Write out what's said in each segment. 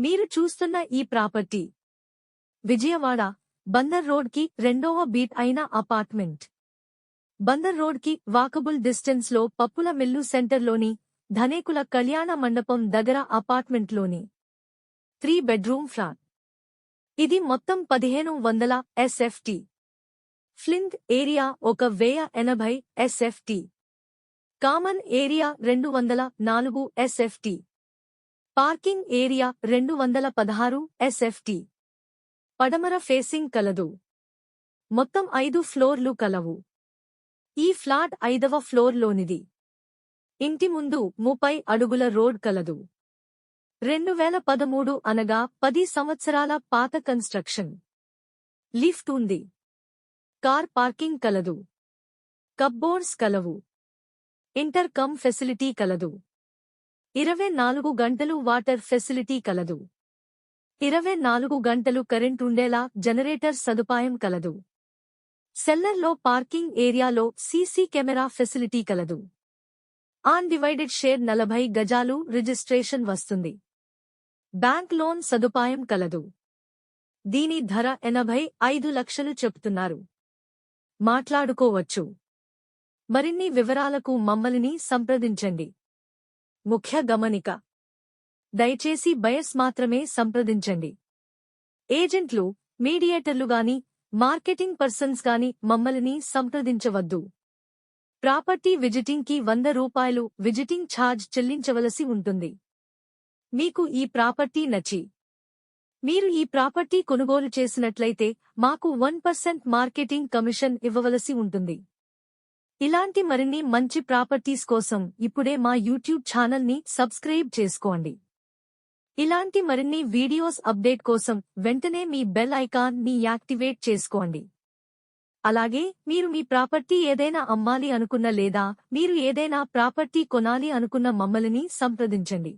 మీరు చూస్తున్న ఈ ప్రాపర్టీ విజయవాడ బందర్ రోడ్ కి రెండవ బీట్ అయిన అపార్ట్మెంట్. బందర్ రోడ్ కి వాకబుల్ డిస్టెన్స్ లో పప్పుల మిల్లు సెంటర్లోని ధనేకుల కళ్యాణ మండపం దగ్గర అపార్ట్మెంట్లోని 3 బెడ్రూమ్ ఫ్లాట్. ఇది మొత్తం 1500 SFT. Plinth area 1080 SFT. Common area 204 SFT. Parking area 216 SFT. పడమర ఫేసింగ్ కలదు. మొత్తం 5 ఫ్లోర్లు కలవు. ఈ ఫ్లాట్ 5వ ఫ్లోర్లోనిది. ఇంటి ముందు 30 అడుగుల రోడ్ కలదు. 2013 అనగా 10 సంవత్సరాల పాత కన్స్ట్రక్షన్. లిఫ్ట్ ఉంది. కార్ పార్కింగ్ కలదు. కప్బోర్డ్స్ కలవు. ఇంటర్కమ్ ఫెసిలిటీ కలదు. 24 గంటలు వాటర్ ఫెసిలిటీ కలదు. 24 గంటలు కరెంట్ ఉండేలా జనరేటర్ సదుపాయం కలదు. సెల్లర్లో పార్కింగ్ ఏరియాలో సీసీ కెమెరా ఫెసిలిటీ కలదు. అన్డివైడెడ్ షేర్ 40 గజాలు రిజిస్ట్రేషన్ వస్తుంది. బ్యాంక్ లోన్ సదుపాయం కలదు. దీని ధర 85 లక్షలు చెప్తున్నారు. మాట్లాడుకోవచ్చు. మరిన్ని వివరాలకు మమ్మల్ని సంప్రదించండి. ముఖ్య గమనిక: దయచేసి బయర్స్ మాత్రమే సంప్రదించండి. ఏజెంట్లు, మీడియేటర్లు గాని, మార్కెటింగ్ పర్సన్స్ గాని మమ్మల్ని సంప్రదించవద్దు. ప్రాపర్టీ విజిటింగ్ కి ₹100 విజిటింగ్ ఛార్జ్ చెల్లించవలసి ఉంటుంది. మీకు ఈ ప్రాపర్టీ నచ్చి మీరు ఈ ప్రాపర్టీ కొనుగోలు చేసినట్లయితే మాకు 1% మార్కెటింగ్ కమిషన్ ఇవ్వవలసి ఉంటుంది. ఇలాంటి మరిన్ని మంచి ప్రాపర్టీస్ కోసం ఇప్పుడే మా యూట్యూబ్ ఛానల్ని సబ్స్క్రైబ్ చేసుకోండి. ఇలాంటి మరిన్ని వీడియోస్ అప్డేట్ కోసం వెంటనే మీ బెల్ ఐకాన్ ని యాక్టివేట్ చేసుకోండి. అలాగే మీరు మీ ప్రాపర్టీ ఏదైనా అమ్మాలి అనుకున్న లేదా మీరు ఏదైనా ప్రాపర్టీ కొనాలి అనుకున్న మమ్మల్ని సంప్రదించండి.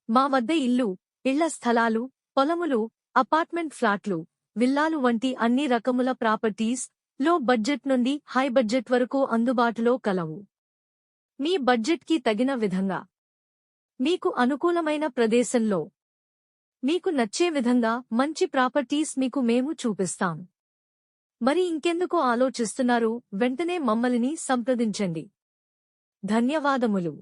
మా వద్ద ఇల్లు, ఇళ్ల స్థలాలు, పొలములు, అపార్ట్మెంట్ ఫ్లాట్లు, విల్లాలు వంటి అన్ని రకముల ప్రాపర్టీస్ లో బడ్జెట్ నుండి హై బడ్జెట్ వరకు అందుబాటులో కలవు. మీ బడ్జెట్కి తగిన విధంగా మీకు అనుకూలమైన ప్రదేశంలో మీకు నచ్చే విధంగా మంచి ప్రాపర్టీస్ మీకు మేము చూపిస్తాం. మరి ఇంకెందుకు ఆలోచిస్తున్నారు? వెంటనే మమ్మల్ని సంప్రదించండి. ధన్యవాదములు.